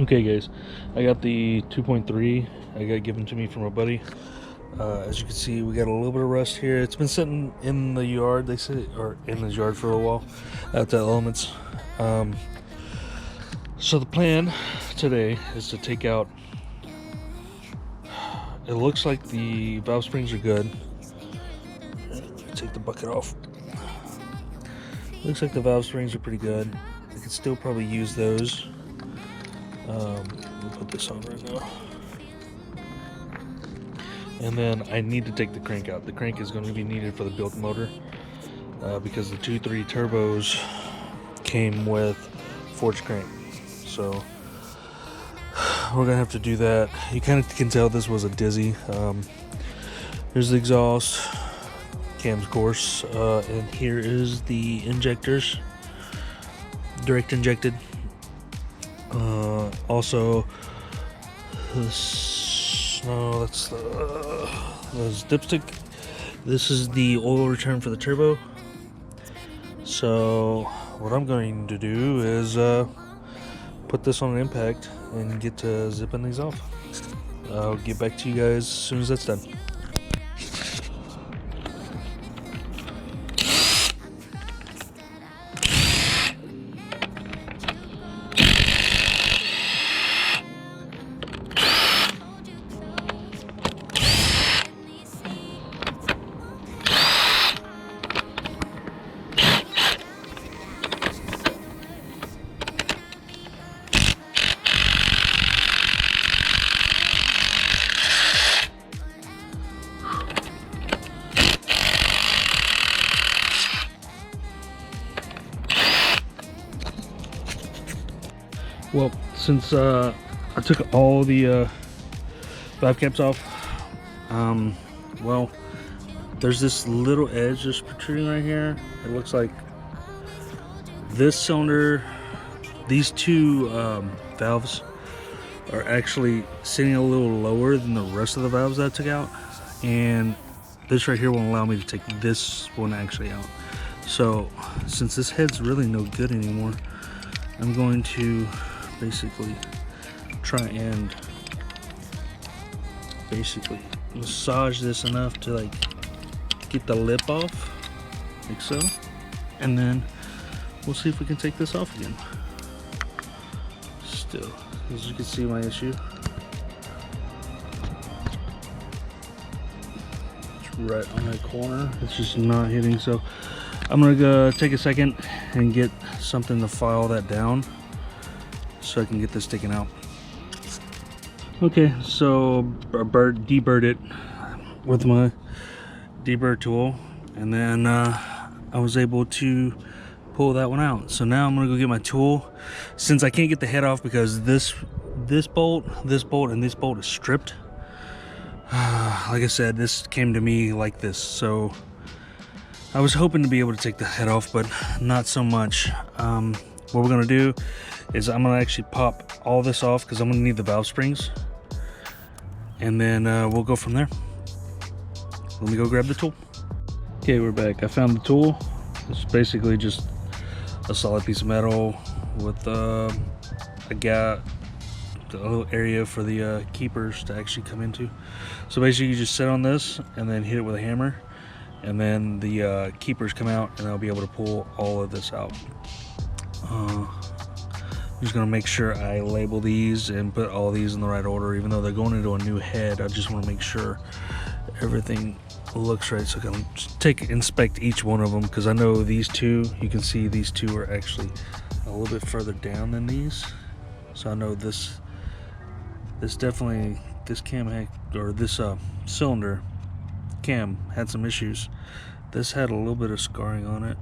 Okay guys, I got the 2.3. I got given to me from a buddy. As you can see, we got a little bit of rust here. It's been sitting in the yard, they say, or in the yard for a while at the elements. So the plan today is to take out, it looks like the valve springs are good. Take the bucket off. Looks like the valve springs are pretty good. I could still probably use those. We'll put this on right now. And then I need to take the crank out. The crank is going to be needed for the built motor because the 2.3 turbos came with forged crank. So we're going to have to do that. You kind of can tell this was a Dizzy. Here's the exhaust, cam's course, and here is the injectors, direct injected. Also, this, no, that's the dipstick. This is the oil return for the turbo. So what I'm going to do is put this on an impact and get to zipping these off. I'll get back to you guys as soon as that's done. Well, since I took all the valve caps off, well, there's this little edge just protruding right here. It looks like this cylinder, these two valves are actually sitting a little lower than the rest of the valves that I took out, and this right here won't allow me to take this one actually out. So since this head's really no good anymore, I'm going to basically try and basically massage this enough to like get the lip off, like so, and then we'll see if we can take this off again. Still, as you can see, my issue, it's right on that corner. It's just not hitting, so I'm gonna go take a second and get something to file that down so I can get this taken out. Okay, so I deburred it with my deburr tool, and then I was able to pull that one out. So now I'm gonna go get my tool. Since I can't get the head off because this bolt, and this bolt is stripped. Like I said, this came to me like this, so I was hoping to be able to take the head off, but not so much. What we're gonna do is I'm gonna actually pop all this off because I'm gonna need the valve springs, and then we'll go from there. Let me go grab the tool. Okay, we're back. I found the tool. It's basically just a solid piece of metal with a gap, a little area for the keepers to actually come into. So basically you just sit on this and then hit it with a hammer, and then the keepers come out, and I'll be able to pull all of this out. I'm just gonna make sure I label these and put all these in the right order. Even though they're going into a new head, I just want to make sure everything looks right. So I can inspect each one of them, because I know these two, you can see these two are actually a little bit further down than these. So I know this definitely, this cam had, or this cylinder cam had some issues. This had a little bit of scarring on it,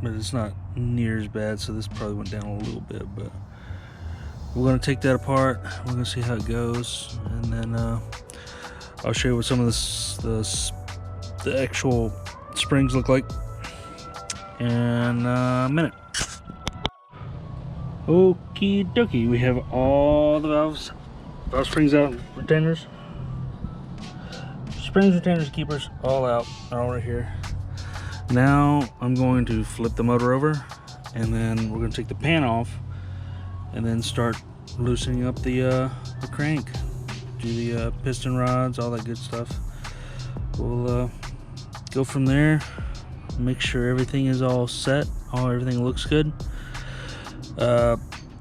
but it's not near as bad, so this probably went down a little bit. But we're going to take that apart, we're going to see how it goes, and then I'll show you what some of the actual springs look like in a minute. Okie dokie, we have all the valve springs out, retainers, springs, retainers, keepers, all out, all right here. Now I'm going to flip the motor over, and then we're going to take the pan off and then start loosening up the crank, do the piston rods, all that good stuff. We'll go from there, make sure everything is all set, everything looks good.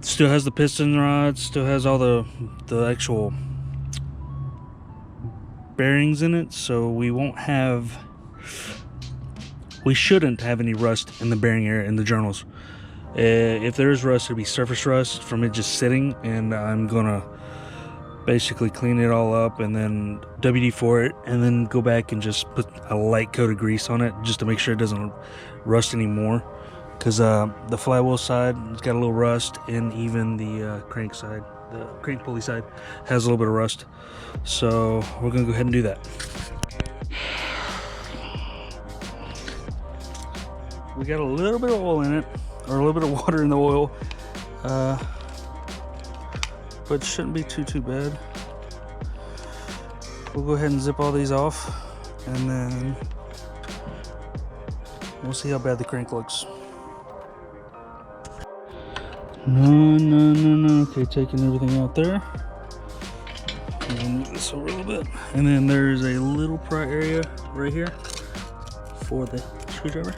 Still has the piston rods, still has all the actual bearings in it, so we shouldn't have any rust in the bearing area in the journals. If there is rust, it'll be surface rust from it just sitting, and I'm gonna basically clean it all up and then WD-4 it, and then go back and just put a light coat of grease on it just to make sure it doesn't rust anymore, because the flywheel side has got a little rust, and even the crank side, the crank pulley side, has a little bit of rust. So we're gonna go ahead and do that. We got a little bit of oil in it, or a little bit of water in the oil, but shouldn't be too bad. We'll go ahead and zip all these off, and then we'll see how bad the crank looks. No. Okay, taking everything out there. I'm gonna move this over a little bit. And then there's a little pry area right here for the screwdriver.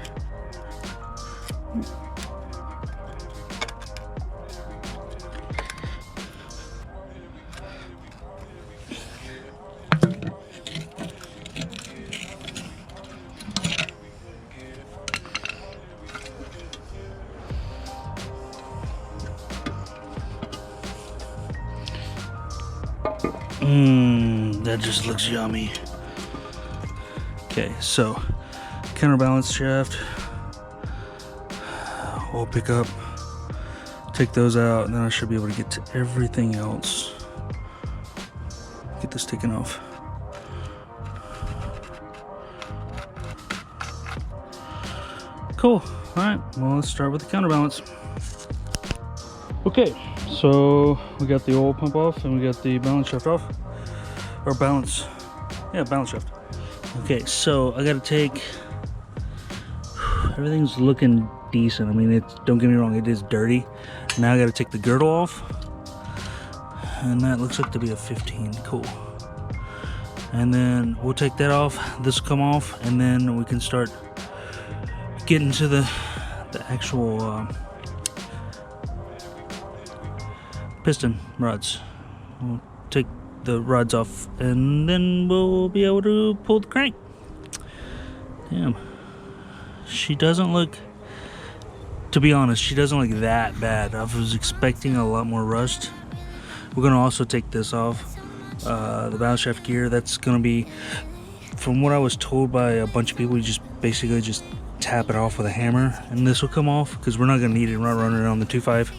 That just looks yummy. Okay, so counterbalance shaft, we'll pick up, take those out, and then I should be able to get to everything else. Get this taken off. Cool. Alright, well, let's start with the counterbalance. Okay, so we got the oil pump off and we got the balance shaft off. Or balance shaft. Okay, so I gotta take, everything's looking decent. I mean, don't get me wrong, it is dirty. Now I gotta take the girdle off, and that looks like to be a 15. Cool. And then we'll take that off, this will come off, and then we can start getting to the actual piston rods. We'll take the rods off, and then we'll be able to pull the crank. Damn, she doesn't look, to be honest, she doesn't look that bad. I was expecting a lot more rust. We're gonna also take this off, the balance shaft gear. That's gonna be, from what I was told by a bunch of people, you just basically just tap it off with a hammer, and this will come off, because we're not gonna need it running around the 2.5.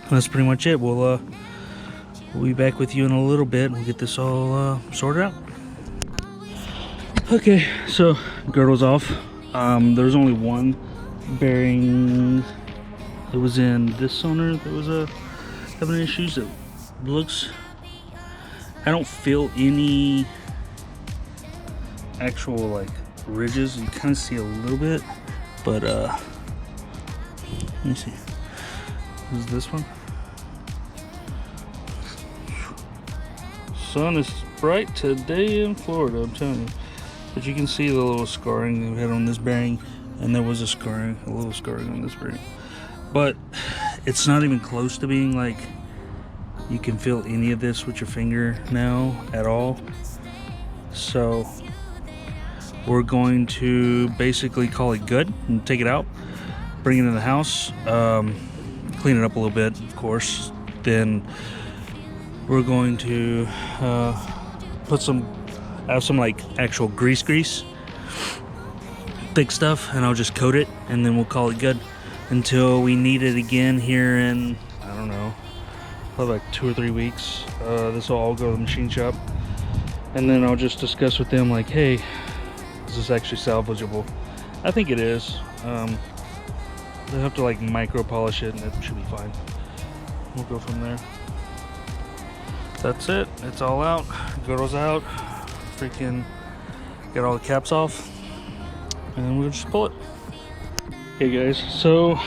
That's pretty much it. We'll be back with you in a little bit. We'll get this all sorted out. Okay, so girdle's off. There's only one bearing that was in this cylinder that was having issues. It looks, I don't feel any actual like ridges. You kind of see a little bit, but let me see. Is this one? Sun is bright today in Florida, I'm telling you. But you can see the little scarring we had on this bearing, and there was a little scarring on this bearing. But it's not even close to being like you can feel any of this with your finger now at all. So we're going to basically call it good and take it out, bring it in the house, clean it up a little bit, of course. Then we're going to have some like actual grease, thick stuff, and I'll just coat it, and then we'll call it good until we need it again here in, I don't know, probably like 2 or 3 weeks. This will all go to the machine shop, and then I'll just discuss with them like, hey, is this actually salvageable? I think it is. They'll have to like micro polish it, and it should be fine. We'll go from there. That's it. It's all out. Girdle's out. Freaking get all the caps off, and we'll just pull it. Okay guys, so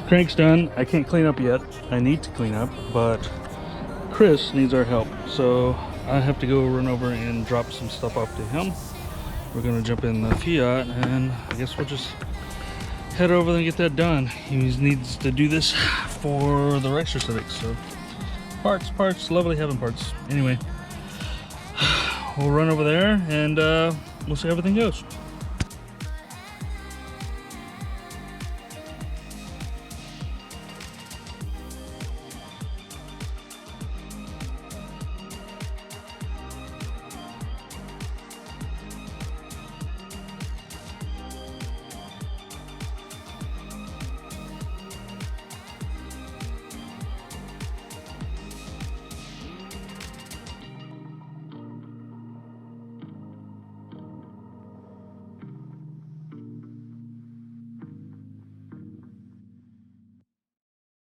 Crank's done. I can't clean up yet. I need to clean up, but Chris needs our help. So I have to go run over and drop some stuff off to him. We're gonna jump in the Fiat, and I guess we'll just head over there and get that done. He needs to do this for the racer civics. So parts, lovely having parts. Anyway, we'll run over there and we'll see how everything goes.